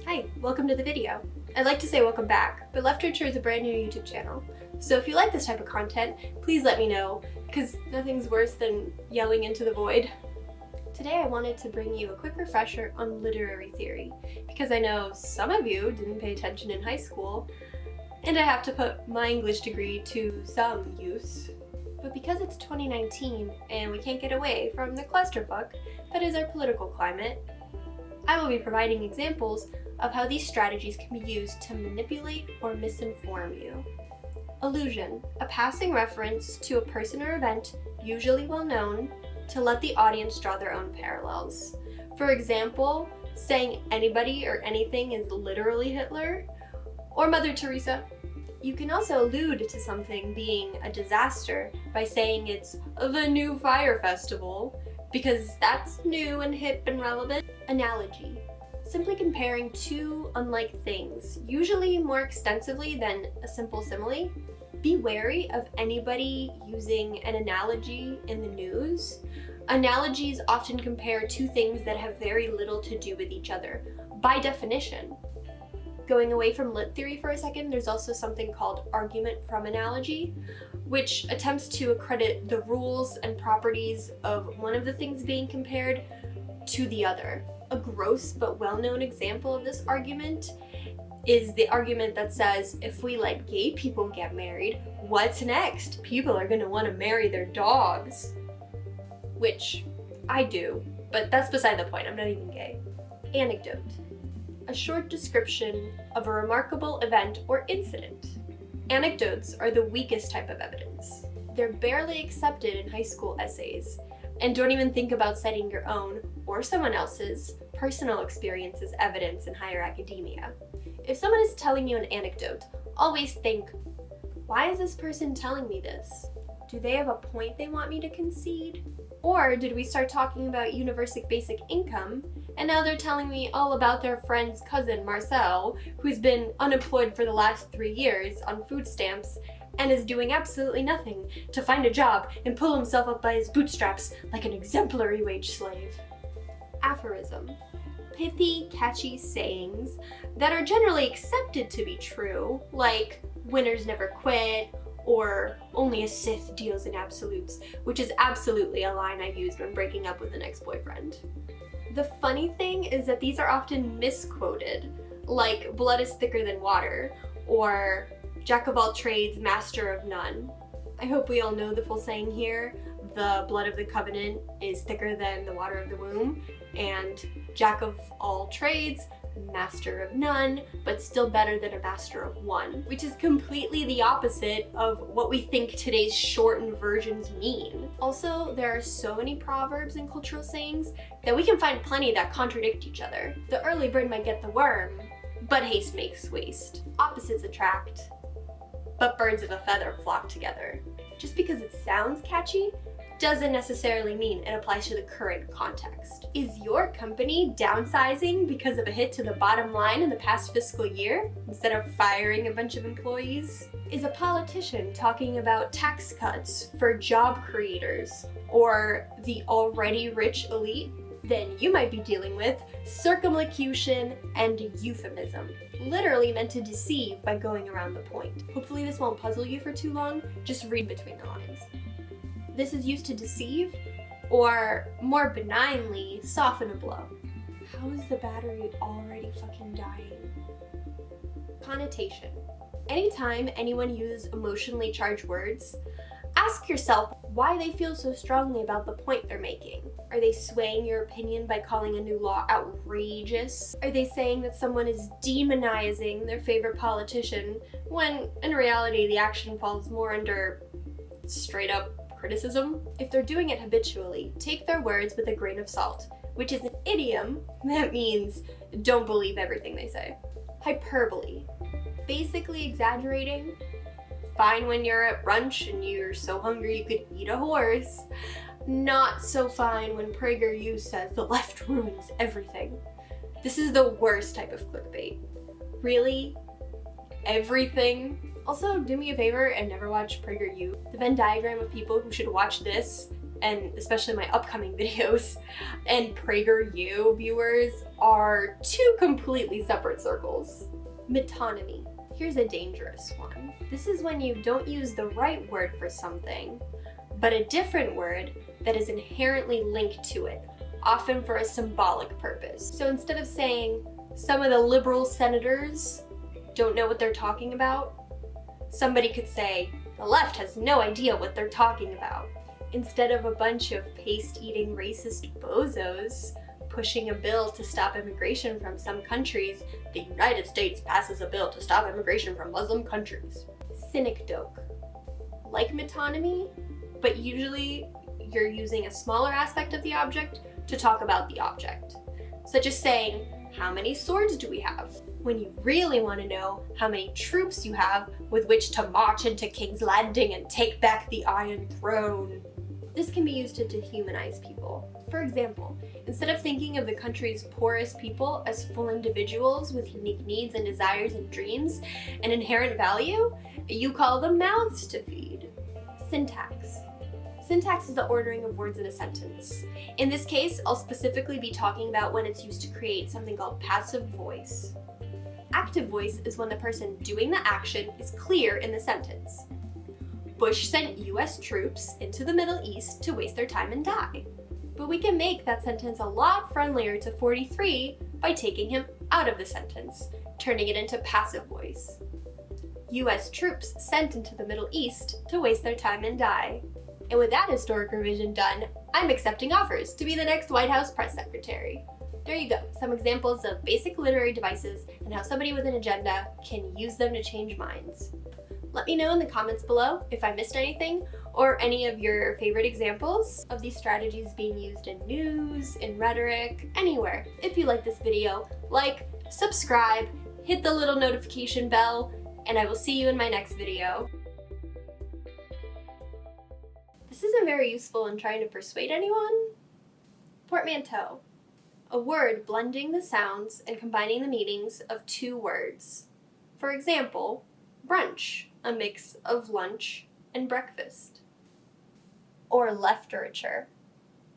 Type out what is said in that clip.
Hi, welcome to the video. I'd like to say welcome back, but Literature is a brand new YouTube channel. So if you like this type of content, please let me know, because nothing's worse than yelling into the void. Today I wanted to bring you a quick refresher on literary theory, because I know some of you didn't pay attention in high school, and I have to put my English degree to some use. But because it's 2019 and we can't get away from the clusterfuck that is our political climate, I will be providing examples of how these strategies can be used to manipulate or misinform you. Allusion, a passing reference to a person or event, usually well known, to let the audience draw their own parallels. For example, saying anybody or anything is literally Hitler, or Mother Teresa. You can also allude to something being a disaster by saying it's the new fire festival, because that's new and hip and relevant. Analogy, simply comparing two unlike things, usually more extensively than a simple simile. Be wary of anybody using an analogy in the news. Analogies often compare two things that have very little to do with each other, by definition. Going away from lit theory for a second, there's also something called argument from analogy, which attempts to accredit the rules and properties of one of the things being compared to the other. A gross but well-known example of this argument is the argument that says, if we let gay people get married, what's next? People are gonna want to marry their dogs. Which I do, but that's beside the point, I'm not even gay. Anecdote, a short description of a remarkable event or incident. Anecdotes are the weakest type of evidence. They're barely accepted in high school essays, and don't even think about citing your own, or someone else's, personal experience as evidence in higher academia. If someone is telling you an anecdote, always think, why is this person telling me this? Do they have a point they want me to concede? Or did we start talking about universal basic income, and now they're telling me all about their friend's cousin, Marcel, who's been unemployed for the last 3 years on food stamps and is doing absolutely nothing to find a job and pull himself up by his bootstraps like an exemplary wage slave. Aphorism, pithy, catchy sayings that are generally accepted to be true, like winners never quit, or only a Sith deals in absolutes, which is absolutely a line I used when breaking up with an ex-boyfriend. The funny thing is that these are often misquoted, like blood is thicker than water, or jack of all trades, master of none. I hope we all know the full saying here. The blood of the covenant is thicker than the water of the womb, and jack of all trades, master of none, but still better than a master of one, which is completely the opposite of what we think today's shortened versions mean. Also, there are so many proverbs and cultural sayings that we can find plenty that contradict each other. The early bird might get the worm, but haste makes waste. Opposites attract, but birds of a feather flock together. Just because it sounds catchy doesn't necessarily mean it applies to the current context. Is your company downsizing because of a hit to the bottom line in the past fiscal year instead of firing a bunch of employees? Is a politician talking about tax cuts for job creators or the already rich elite? Then you might be dealing with circumlocution and euphemism, literally meant to deceive by going around the point. Hopefully this won't puzzle you for too long, just read between the lines. This is used to deceive, or more benignly, soften a blow. How is the battery already fucking dying? Connotation. Anytime anyone uses emotionally charged words, ask yourself why they feel so strongly about the point they're making. Are they swaying your opinion by calling a new law outrageous? Are they saying that someone is demonizing their favorite politician, when in reality the action falls more under straight up criticism? If they're doing it habitually, take their words with a grain of salt, which is an idiom that means don't believe everything they say. Hyperbole, basically exaggerating. Fine when you're at brunch and you're so hungry you could eat a horse. Not so fine when PragerU says the left ruins everything. This is the worst type of clickbait. Really? Everything? Also, do me a favor and never watch PragerU. The Venn diagram of people who should watch this and especially my upcoming videos, and PragerU viewers are two completely separate circles. Metonymy. Here's a dangerous one. This is when you don't use the right word for something, but a different word that is inherently linked to it, often for a symbolic purpose. So instead of saying, some of the liberal senators don't know what they're talking about, somebody could say, the left has no idea what they're talking about. Instead of a bunch of paste-eating racist bozos pushing a bill to stop immigration from some countries, the United States passes a bill to stop immigration from Muslim countries. Synecdoche. Like metonymy, but usually you're using a smaller aspect of the object to talk about the object. Such as saying, how many swords do we have? When you really want to know how many troops you have with which to march into King's Landing and take back the Iron Throne. This can be used to dehumanize people. For example, instead of thinking of the country's poorest people as full individuals with unique needs and desires and dreams and inherent value, you call them mouths to feed. Syntax. Syntax is the ordering of words in a sentence. In this case, I'll specifically be talking about when it's used to create something called passive voice. Active voice is when the person doing the action is clear in the sentence. Bush sent US troops into the Middle East to waste their time and die. But we can make that sentence a lot friendlier to 43 by taking him out of the sentence, turning it into passive voice. US troops sent into the Middle East to waste their time and die. And with that historic revision done, I'm accepting offers to be the next White House press secretary. There you go, some examples of basic literary devices and how somebody with an agenda can use them to change minds. Let me know in the comments below if I missed anything or any of your favorite examples of these strategies being used in news, in rhetoric, anywhere. If you like this video, like, subscribe, hit the little notification bell, and I will see you in my next video. This isn't very useful in trying to persuade anyone. Portmanteau. A word blending the sounds and combining the meanings of two words. For example, brunch, a mix of lunch and breakfast. Or lefterature.